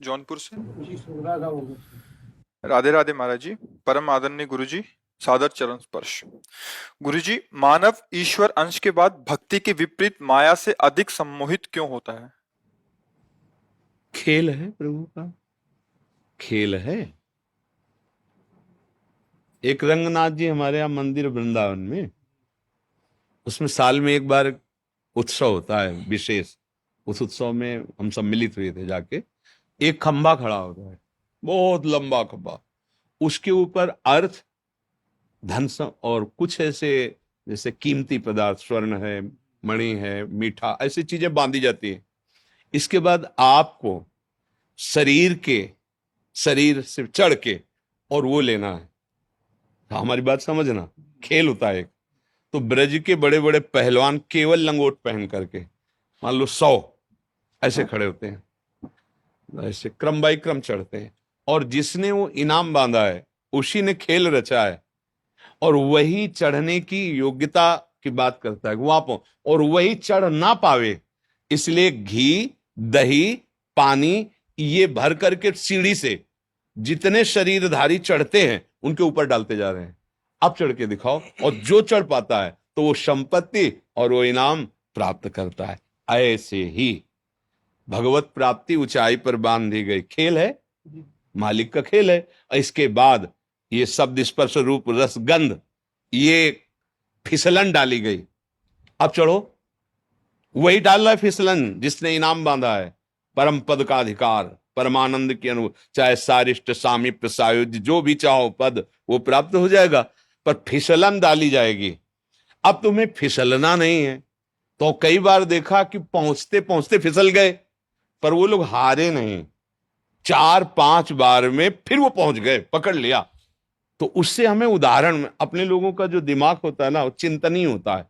जौनपुर से। जी सुधरा था वो। राधे राधे महाराज जी। परम आदरणीय गुरु जी, सादर चरण स्पर्श। गुरु जी, मानव ईश्वर अंश के बाद भक्ति के विपरीत माया से अधिक सम्मोहित क्यों होता है? खेल है प्रभु का, खेल है। एक रंगनाथ जी हमारे यहाँ मंदिर वृंदावन में, उसमें साल में एक बार उत्सव होता है विशेष। उस उत्सव में हम सब मिलित हुए थे जाके। एक खंभा खड़ा होता है, बहुत लंबा खंभा। उसके ऊपर अर्थ, धन और कुछ ऐसे जैसे कीमती पदार्थ, स्वर्ण है, मणि है, मीठा, ऐसी चीजें बांधी जाती है। इसके बाद आपको शरीर से चढ़ के और वो लेना है। हमारी बात समझना, खेल होता है एक। तो ब्रज के बड़े बड़े पहलवान केवल लंगोट पहन करके, मान लो 100 ऐसे खड़े होते हैं, ऐसे क्रम बाई क्रम चढ़ते हैं। और जिसने वो इनाम बांधा है उसी ने खेल रचा है, और वही चढ़ने की योग्यता की बात करता है वहां पर, और वही चढ़ ना पावे इसलिए घी, दही, पानी ये भर करके सीढ़ी से जितने शरीरधारी चढ़ते हैं उनके ऊपर डालते जा रहे हैं। अब चढ़ के दिखाओ, और जो चढ़ पाता है तो वो संपत्ति और वो इनाम प्राप्त करता है। ऐसे ही भगवत प्राप्ति ऊंचाई पर बांध दी गई खेल है, मालिक का खेल है। इसके बाद ये शब्द, स्पर्श, रूप, रस, गंध, ये फिसलन डाली गई। अब चढ़ो, वही डाल रहा है फिसलन जिसने इनाम बांधा है। परम पद का अधिकार, परमानंद की अनुभव, चाहे सारिष्ट, सामीप्य, सायुज्य, जो भी चाहो पद वो प्राप्त हो जाएगा, पर फिसलन डाली जाएगी। अब तुम्हें फिसलना नहीं है, तो कई बार देखा कि पहुंचते पहुंचते फिसल गए, पर वो लोग हारे नहीं। 4-5 बार में फिर वो पहुंच गए, पकड़ लिया। तो उससे हमें उदाहरण, अपने लोगों का जो दिमाग होता है ना, वो चिंतनीय होता है।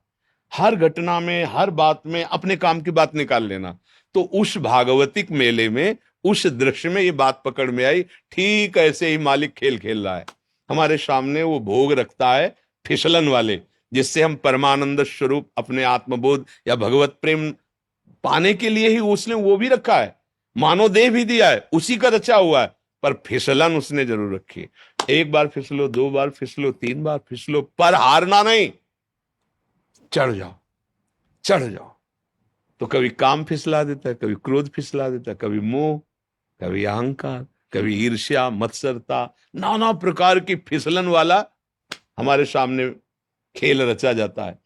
हर घटना में, हर बात में अपने काम की बात निकाल लेना। तो उस भागवतिक मेले में, उस दृश्य में ये बात पकड़ में आई। ठीक ऐसे ही मालिक खेल खेल रहा है हमारे सामने। वो भोग रखता है फिसलन वाले, जिससे हम परमानंद स्वरूप अपने आत्मबोध या भगवत प्रेम पाने के लिए ही उसने वो भी रखा है। मानव देह भी दिया है, उसी का रचा हुआ है, पर फिसलन उसने जरूर रखी है। 1 बार फिसलो, 2 बार फिसलो, 3 बार फिसलो, पर हारना नहीं। चढ़ जाओ, चढ़ जाओ। तो कभी काम फिसला देता है, कभी क्रोध फिसला देता है, कभी मोह, कभी अहंकार, कभी ईर्ष्या, मत्सरता, नाना प्रकार की फिसलन वाला हमारे सामने खेल रचा जाता है।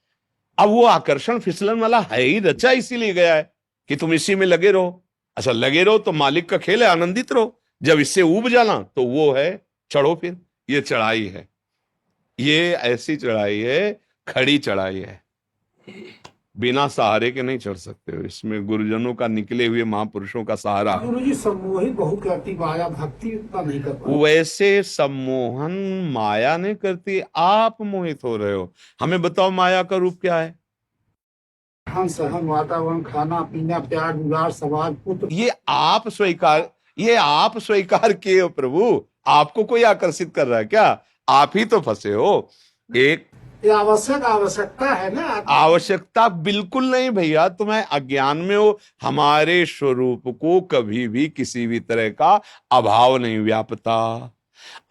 अब वो आकर्षण फिसलन वाला है ही रचा इसीलिए गया है कि तुम इसी में लगे रहो। अच्छा, लगे रहो तो मालिक का खेल है, आनंदित रहो। जब इससे ऊब जाना तो वो है चढ़ो। फिर ये चढ़ाई है, ये ऐसी चढ़ाई है, खड़ी चढ़ाई है, बिना सहारे के नहीं चढ़ सकते हो। इसमें गुरुजनों का, निकले हुए महापुरुषों का सहारा। गुरु जी सम्मोहित बहुत करती माया, भक्ति उतना नहीं कर पाती। वैसे सम्मोहन माया नहीं करती, आप मोहित हो रहे हो। हमें बताओ माया का रूप क्या है? हम सहन, वातावरण, खाना पीना, प्यार, दुलार, समाज, पुत्र। ये आप स्वीकार किए हो प्रभु। आपको कोई आकर्षित कर रहा है क्या? आप ही तो फंसे हो। एक ये आवश्यकता है ना। आवश्यकता बिल्कुल नहीं भैया, तुम्हें अज्ञान में हो। हमारे स्वरूप को कभी भी किसी भी तरह का अभाव नहीं व्यापता।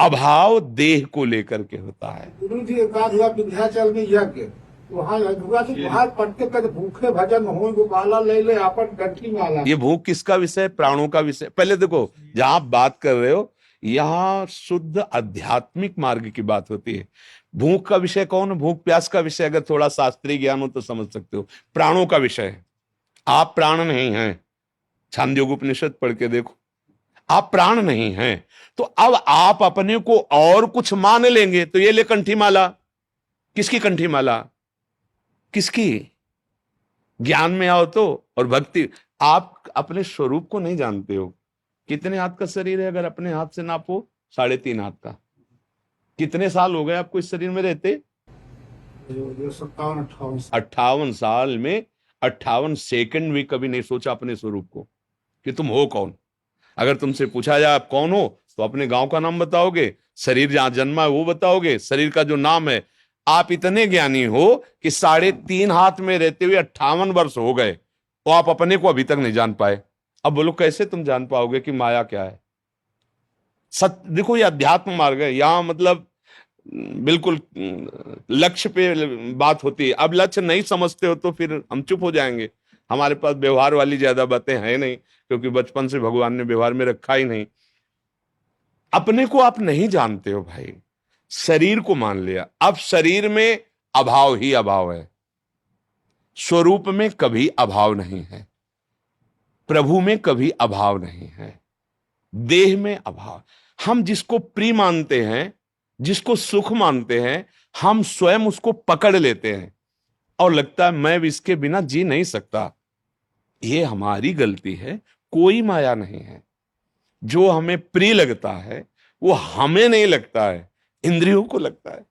अभाव देह को लेकर के होता है। गुरु जी एक बात हुआ, विंध्याचल में यज्ञ, वहाँ हुआ तो बाहर पढ़ते कर भूखे भजन हो, गोपाला ले ले अपन कंठी माला। ये भूख किसका विषय? प्राणों का विषय। पहले देखो, जहां आप बात कर रहे हो यहां शुद्ध आध्यात्मिक मार्ग की बात होती है। भूख का विषय कौन? भूख प्यास का विषय अगर थोड़ा शास्त्रीय ज्ञान हो तो समझ सकते हो। प्राणों का विषय है। आप प्राण नहीं हैं, छांदोग्य उपनिषद पढ़ के देखो, आप प्राण नहीं हैं। तो अब आप अपने को और कुछ मान लेंगे तो ये ले कंठी माला। किसकी कंठी माला? किसकी? ज्ञान में आओ तो, और भक्ति। आप अपने स्वरूप को नहीं जानते हो। कितने हाथ का शरीर है? अगर अपने हाथ से नापो, 3.5 हाथ का। कितने साल हो गए आपको इस शरीर में रहते? 58 साल में 58 सेकंड भी कभी नहीं सोचा अपने स्वरूप को कि तुम हो कौन। अगर तुमसे पूछा जाए आप कौन हो, तो अपने गांव का नाम बताओगे, शरीर जहां जन्मा है वो बताओगे, शरीर का जो नाम है। आप इतने ज्ञानी हो कि 3.5 हाथ में रहते हुए 58 वर्ष हो गए, तो आप अपने को अभी तक नहीं जान पाए। अब बोलो कैसे तुम जान पाओगे कि माया क्या है? सत्य देखो, ये अध्यात्म मार्ग है। यहाँ मतलब बिल्कुल लक्ष्य पे बात होती है। अब लक्ष्य नहीं समझते हो तो फिर हम चुप हो जाएंगे। हमारे पास व्यवहार वाली ज्यादा बातें हैं नहीं, क्योंकि बचपन से भगवान ने व्यवहार में रखा ही नहीं। अपने को आप नहीं जानते हो भाई, शरीर को मान लिया। अब शरीर में अभाव ही अभाव है, स्वरूप में कभी अभाव नहीं है, प्रभु में कभी अभाव नहीं है, देह में अभाव। हम जिसको प्रिय मानते हैं, जिसको सुख मानते हैं, हम स्वयं उसको पकड़ लेते हैं और लगता है मैं इसके बिना जी नहीं सकता। ये हमारी गलती है, कोई माया नहीं है। जो हमें प्रिय लगता है वो हमें नहीं लगता है, इंद्रियों को लगता है।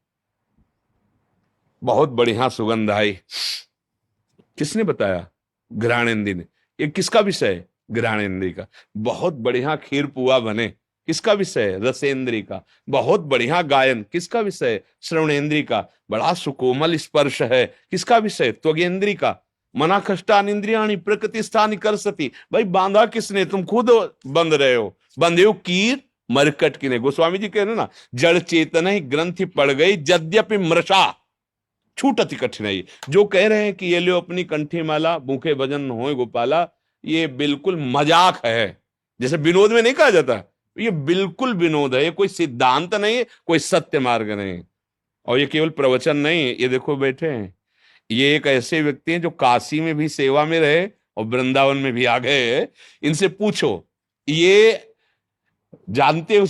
बहुत बढ़िया सुगंध आई, किसने बताया? घ्राणेंद्री ने। ये किसका विषय है? घ्राणेंद्री का। बहुत बढ़िया खीर पुआ बने, किसका विषय है? रसेंद्री का। बहुत बढ़िया गायन, किसका विषय है? श्रवणेंद्री का। बड़ा सुकोमल स्पर्श है, किसका विषय? त्वगेंद्री का। मना कष्टान इंद्रियाणी प्रकृति स्थानी कर सती। भाई बांधा किसने? तुम खुद बंध रहे हो। बंधे हो कीर मरकट किने। गोस्वामी जी कह रहे ना, जड़ चेतन ही ग्रंथि पड़ गई यद्यपि मृषा छूटति कठिनाई। जो कह रहे हैं कि ये लो अपनी कंठी माला, भूखे भजन होए गोपाला, ये बिल्कुल मजाक है। जैसे विनोद में नहीं कहा जाता, ये बिल्कुल विनोद है। ये कोई सिद्धांत नहीं है, कोई सत्य मार्ग नहीं। और ये केवल प्रवचन नहीं है। ये देखो बैठे हैं, ये एक ऐसे व्यक्ति हैं जो काशी में भी सेवा में रहे और वृंदावन में भी आ गए। इनसे पूछो, ये जानते हो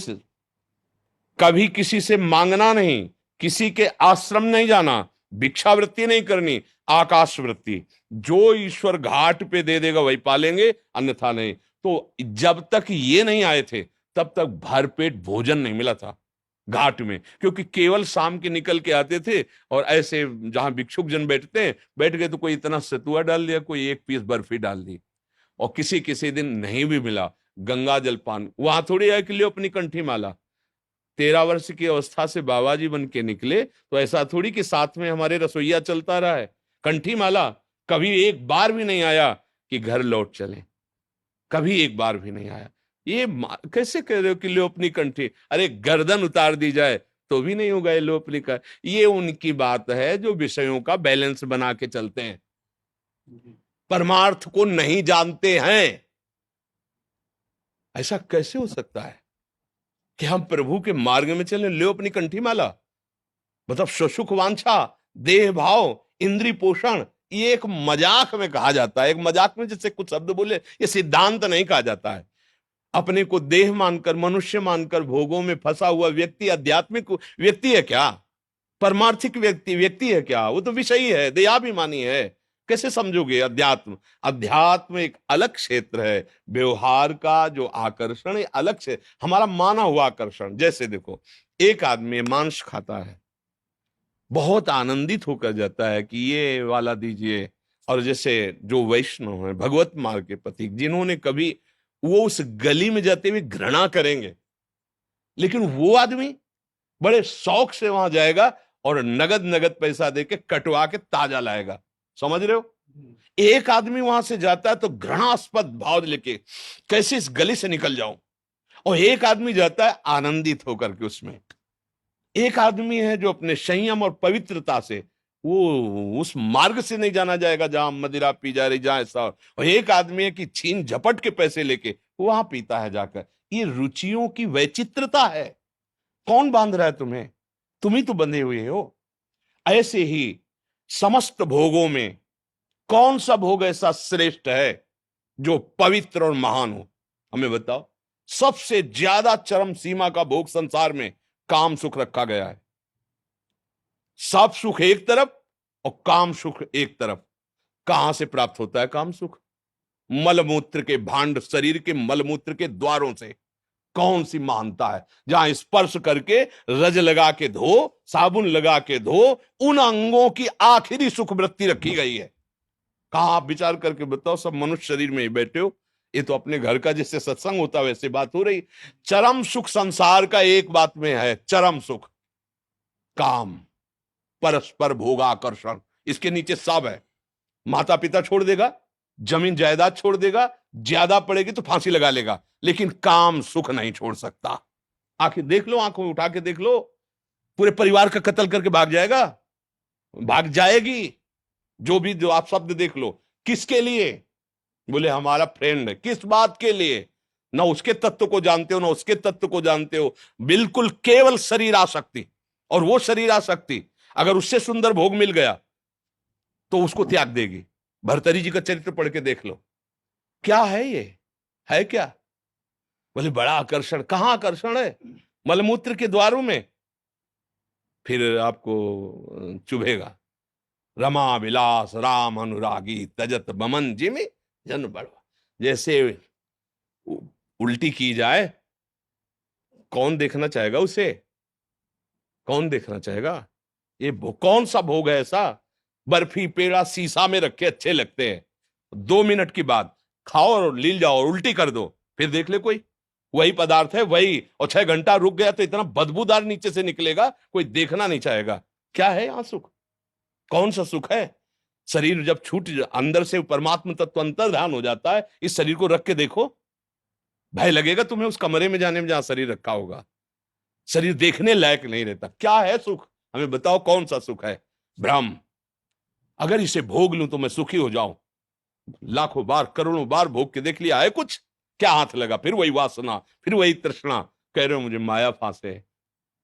कभी किसी से मांगना नहीं, किसी के आश्रम नहीं जाना, भिक्षावृत्ति नहीं करनी, आकाश वृत्ति। जो ईश्वर घाट पे दे देगा वही पालेंगे, अन्यथा नहीं। तो जब तक ये नहीं आए थे तब तक भरपेट भोजन नहीं मिला था घाट में, क्योंकि केवल शाम के निकल के आते थे और ऐसे जहां भिक्षुक जन बैठते हैं, बैठ गए तो कोई इतना सतुआ डाल दिया, कोई एक पीस बर्फी डाल दी। और किसी किसी दिन नहीं भी मिला, गंगा जल पान। वहां थोड़ी है कि लियो अपनी कंठी माला। 13 वर्ष की अवस्था से बाबा जी बन के निकले तो ऐसा थोड़ी कि साथ में हमारे रसोईया चलता रहा है। कंठी माला कभी एक बार भी नहीं आया कि घर लौट चले, कभी एक बार भी नहीं आया। ये कैसे कह रहे हो कि लो अपनी कंठी? अरे गर्दन उतार दी जाए तो भी नहीं होगा ये लो अपनी का। ये उनकी बात है जो विषयों का बैलेंस बना के चलते हैं, परमार्थ को नहीं जानते हैं। ऐसा कैसे हो सकता है कि हम प्रभु के मार्ग में चले, लो अपनी कंठी माला? मतलब सुख वांछा, देह भाव, इंद्री पोषण, ये एक मजाक में कहा जाता है। एक मजाक में जैसे कुछ शब्द बोले, ये सिद्धांत नहीं कहा जाता है। अपने को देह मानकर, मनुष्य मानकर भोगों में फंसा हुआ व्यक्ति आध्यात्मिक व्यक्ति है क्या? परमार्थिक व्यक्ति है क्या? वो तो विषयी है, दयाभिमानी है। कैसे समझोगे? अध्यात्म, अध्यात्म एक अलग क्षेत्र है। व्यवहार का जो आकर्षण है अलग से, हमारा माना हुआ आकर्षण। जैसे देखो, एक आदमी मांस खाता है, बहुत आनंदित होकर जाता है कि ये वाला दीजिए। और जैसे जो वैष्णव है, भगवत मार्ग के प्रतीक, जिन्होंने कभी, वो उस गली में जाते हुए घृणा करेंगे, लेकिन वो आदमी बड़े शौक से वहां जाएगा और नगद नगद पैसा देके कटवा के ताजा लाएगा। समझ रहे हो? एक आदमी वहां से जाता है तो घृणास्पद भाव लेके, कैसे इस गली से निकल जाऊं। और एक आदमी जाता है आनंदित होकर के उसमें। एक आदमी है जो अपने संयम और पवित्रता से, वो उस मार्ग से नहीं जाना जाएगा जहां मदिरा पी जा रही, जहां ऐसा। और एक आदमी है कि छीन झपट के पैसे लेके वहां पीता है जाकर। ये रुचियों की वैचित्रता है। कौन बांध रहा है तुम्हें? तुम ही तो बंधे हुए हो। ऐसे ही समस्त भोगों में कौन सा भोग ऐसा श्रेष्ठ है जो पवित्र और महान हो? हमें बताओ। सबसे ज्यादा चरम सीमा का भोग संसार में काम सुख रखा गया है। सब सुख एक तरफ और काम सुख एक तरफ। कहां से प्राप्त होता है काम सुख? मलमूत्र के भांड, शरीर के मलमूत्र के द्वारों से। कौन सी महानता है जहां स्पर्श करके, रज लगा के धो, साबुन लगा के धो, उन अंगों की आखिरी सुख वृत्ति रखी गई है। कहां आप विचार करके बताओ। सब मनुष्य शरीर में ही बैठे हो, ये तो अपने घर का जैसे सत्संग होता है वैसे बात हो रही। चरम सुख संसार का एक बात में है, चरम सुख काम, परस्पर भोगाकर्षण। इसके नीचे सब है। माता पिता छोड़ देगा, जमीन जायदाद छोड़ देगा, ज्यादा पड़ेगी तो फांसी लगा लेगा, लेकिन काम सुख नहीं छोड़ सकता। आखिर देख लो, आंखों में उठा के देख लो, पूरे परिवार का कत्ल करके भाग जाएगा, भाग जाएगी। जो आप शब्द देख लो, किसके लिए? बोले हमारा फ्रेंड है। किस बात के लिए? ना उसके तत्व को जानते हो, ना उसके तत्व को जानते हो, बिल्कुल केवल शरीर आसक्ति। और वो शरीर आसक्ति अगर उससे सुंदर भोग मिल गया तो उसको त्याग देगी। भर्तरी जी का चरित्र पढ़ के देख लो, क्या है ये, है क्या? बोले बड़ा आकर्षण। कहां आकर्षण है? मलमूत्र के द्वारों में। फिर आपको चुभेगा। रमा विलास राम अनुरागी तजत बमन जिमि जन बड़वा। जैसे उल्टी की जाए, कौन देखना चाहेगा उसे? कौन देखना चाहेगा? ये कौन सा भोग है ऐसा? बर्फी पेड़ा शीशा में रखे अच्छे लगते हैं, 2 मिनट की बाद खाओ और लील जाओ और उल्टी कर दो, फिर देख ले कोई, वही पदार्थ है वही, और 6 घंटा रुक गया तो इतना बदबूदार नीचे से निकलेगा, कोई देखना नहीं चाहेगा। क्या है यहां सुख? कौन सा सुख है? शरीर जब छूट अंदर से परमात्मा तत्व अंतर्धान हो जाता है, इस शरीर को रख के देखो, भय लगेगा तुम्हें उस कमरे में जाने में जहां शरीर रखा होगा। शरीर देखने लायक नहीं रहता। क्या है सुख? हमें बताओ कौन सा सुख है? भ्रम। अगर इसे भोग लूं तो मैं सुखी हो जाऊं। लाखों बार करोड़ों बार भोग के देख लिया है कुछ? क्या हाथ लगा? फिर वही वासना, फिर वही तृष्णा। कह रहे हो मुझे माया फांसे।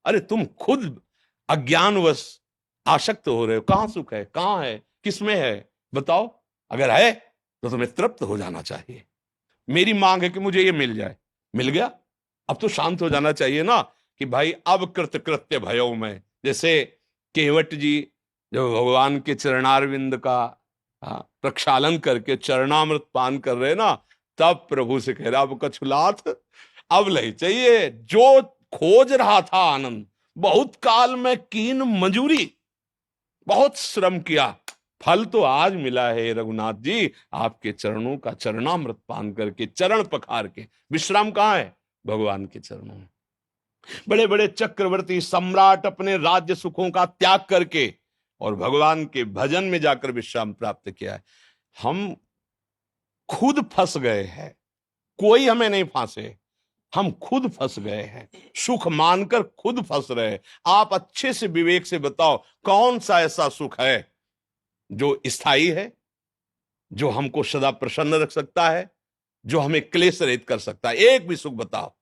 अरे तुम खुद अज्ञानवश आसक्त हो रहे हो। कहां सुख है? कहां है? किसमें है? बताओ। अगर है तो तुम्हें तृप्त हो जाना चाहिए। मेरी मांग है कि मुझे ये मिल जाए। मिल गया, अब तो शांत हो जाना चाहिए ना कि भाई अब कृत्य भयो में। जैसे केवट जी जो भगवान के चरणारविंद का प्रक्षालन करके चरणामृत पान कर रहे ना, तब प्रभु से कह रहा अब कछुलाथ अब नहीं चाहिए। जो खोज रहा था आनंद, बहुत काल में कीन मंजूरी, बहुत श्रम किया, फल तो आज मिला है रघुनाथ जी, आपके चरणों का चरणामृत पान करके, चरण पखार के। विश्राम कहां है? भगवान के चरणों में। बड़े बड़े चक्रवर्ती सम्राट अपने राज्य सुखों का त्याग करके और भगवान के भजन में जाकर विश्राम प्राप्त किया है। हम खुद फंस गए हैं, कोई हमें नहीं फांसे, हम खुद फंस गए हैं। सुख मानकर खुद फंस रहे। आप अच्छे से विवेक से बताओ कौन सा ऐसा सुख है जो स्थायी है, जो हमको सदा प्रसन्न रख सकता है, जो हमें क्लेश रहित कर सकता है? एक भी सुख बताओ।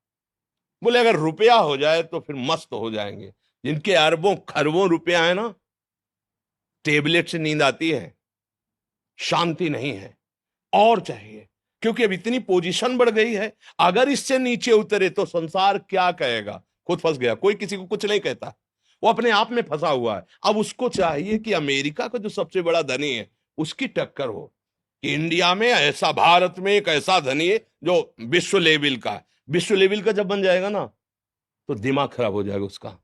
बोले अगर रुपया हो जाए तो फिर मस्त हो जाएंगे। जिनके अरबों खरबों रुपया है ना, टेबलेट से नींद आती है, शांति नहीं है, और चाहिए। क्योंकि अब इतनी पोजीशन बढ़ गई है, अगर इससे नीचे उतरे तो संसार क्या कहेगा? खुद फंस गया, कोई किसी को कुछ नहीं कहता, वो अपने आप में फंसा हुआ है। अब उसको चाहिए कि अमेरिका का जो सबसे बड़ा धनी है उसकी टक्कर हो, कि इंडिया में ऐसा, भारत में एक ऐसा धनी है जो विश्व लेवल का है। विश्व लेवल का जब बन जाएगा ना तो दिमाग खराब हो जाएगा उसका।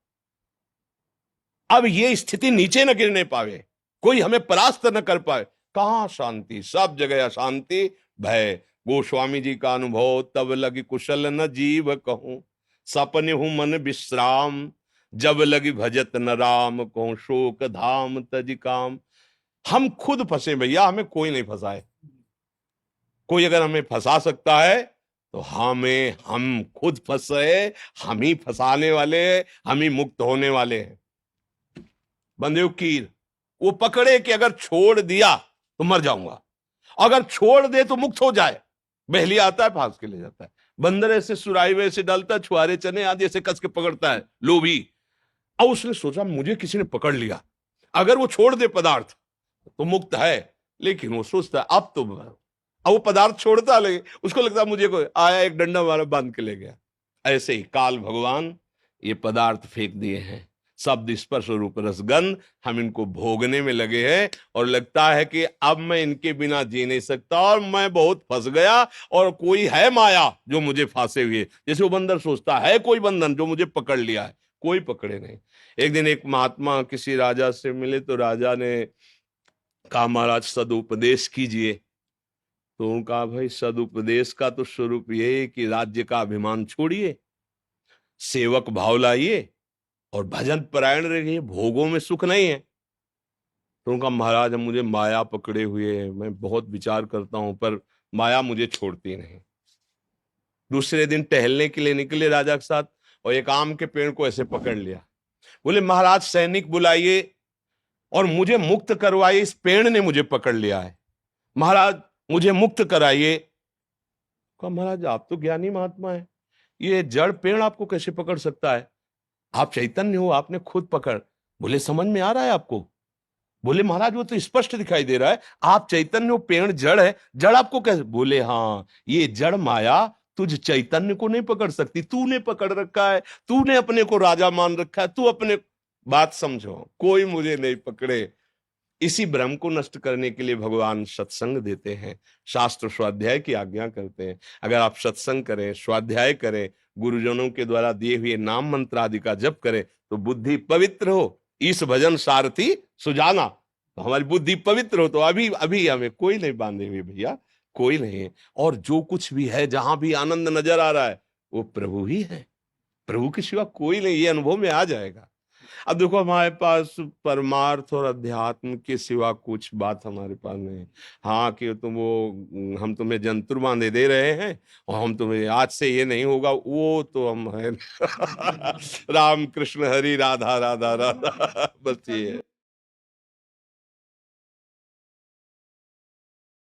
अब ये स्थिति नीचे न गिरने पावे, कोई हमें परास्त न कर पाए। कहां शांति? सब जगह अशांति, भय। गोस्वामी जी का अनुभव, तब लगी कुशल न जीव कहूं, सपने हूं मन विश्राम, जब लगी भजत न राम कहूं, शोक धाम तज काम। हम खुद फंसे भैया, हमें कोई नहीं फंसाए। कोई अगर हमें फंसा सकता है तो हम खुद फंसे, हम ही फंसाने वाले, हम ही मुक्त होने वाले हैं। बंदे कीर वो पकड़े कि अगर छोड़ दिया तो मर जाऊंगा, अगर छोड़ दे तो मुक्त हो जाए। बहली आता है, फांस के ले जाता है। बंदर ऐसे सुराही वैसे डालता है, छुआरे चने आदि ऐसे कस के पकड़ता है, लोभी। अब उसने सोचा मुझे किसी ने पकड़ लिया, अगर वो छोड़ दे पदार्थ तो मुक्त है। लेकिन वो सोचता है अब वो पदार्थ छोड़ता, लगे उसको लगता है मुझे कोई आया एक डंडा मारा बांध के ले गया। ऐसे ही काल भगवान ये पदार्थ फेंक दिए हैं, शब्द स्पर्श रूप रसगंध, हम इनको भोगने में लगे हैं और लगता है कि अब मैं इनके बिना जी नहीं सकता और मैं बहुत फंस गया और कोई है माया जो मुझे फांसे हुए। जैसे वो बंदर सोचता है कोई बंधन जो मुझे पकड़ लिया है, कोई पकड़े नहीं। एक दिन एक महात्मा किसी राजा से मिले तो राजा ने कहा महाराज सदुपदेश कीजिए। तो उन्होंने कहा भाई सदुपदेश का तो स्वरूप ये है कि राज्य का अभिमान छोड़िए, सेवक भाव लाइए और भजन परायण रहिए, भोगों में सुख नहीं है। तो उनका महाराज मुझे माया पकड़े हुए है, मैं बहुत विचार करता हूं पर माया मुझे छोड़ती नहीं। दूसरे दिन टहलने के लिए निकले राजा के साथ, और एक आम के पेड़ को ऐसे पकड़ लिया। बोले महाराज सैनिक बुलाइए और मुझे मुक्त करवाइए, इस पेड़ ने मुझे पकड़ लिया है, महाराज मुझे मुक्त कराइए। कहा महाराज आप तो ज्ञानी महात्मा है, ये जड़ पेड़ आपको कैसे पकड़ सकता है? आप चैतन्य हो, आपने खुद पकड़। बोले समझ में आ रहा है आपको? बोले महाराज वो तो स्पष्ट दिखाई दे रहा है, आप चैतन्य हो, पेड़ जड़ है, जड़ आपको कैसे? बोले हाँ, ये जड़ माया तुझ चैतन्य को नहीं पकड़ सकती, तूने पकड़ रखा है, तूने अपने को राजा मान रखा है, तू अपने। बात समझो, कोई मुझे नहीं पकड़े। इसी भ्रम को नष्ट करने के लिए भगवान सत्संग देते हैं, शास्त्र स्वाध्याय की आज्ञा करते हैं। अगर आप सत्संग करें, स्वाध्याय करें, गुरुजनों के द्वारा दिए हुए नाम मंत्र आदि का जप करें, तो बुद्धि पवित्र हो। इस भजन सारथी सुजाना, तो हमारी बुद्धि पवित्र हो, तो अभी अभी हमें कोई नहीं बांधे हुए भैया, कोई नहीं है। और जो कुछ भी है, जहां भी आनंद नजर आ रहा है, वो प्रभु ही है, प्रभु के सिवा कोई नहीं। ये अनुभव में आ जाएगा। अब देखो हमारे पास परमार्थ और अध्यात्म के सिवा कुछ बात हमारे पास नहीं। हाँ कि तुम वो, हम तुम्हें जंतुर बांधे दे रहे हैं और हम तुम्हें आज से ये नहीं होगा, वो तो हम है। राम कृष्ण हरि राधा राधा राधा, बस ये है।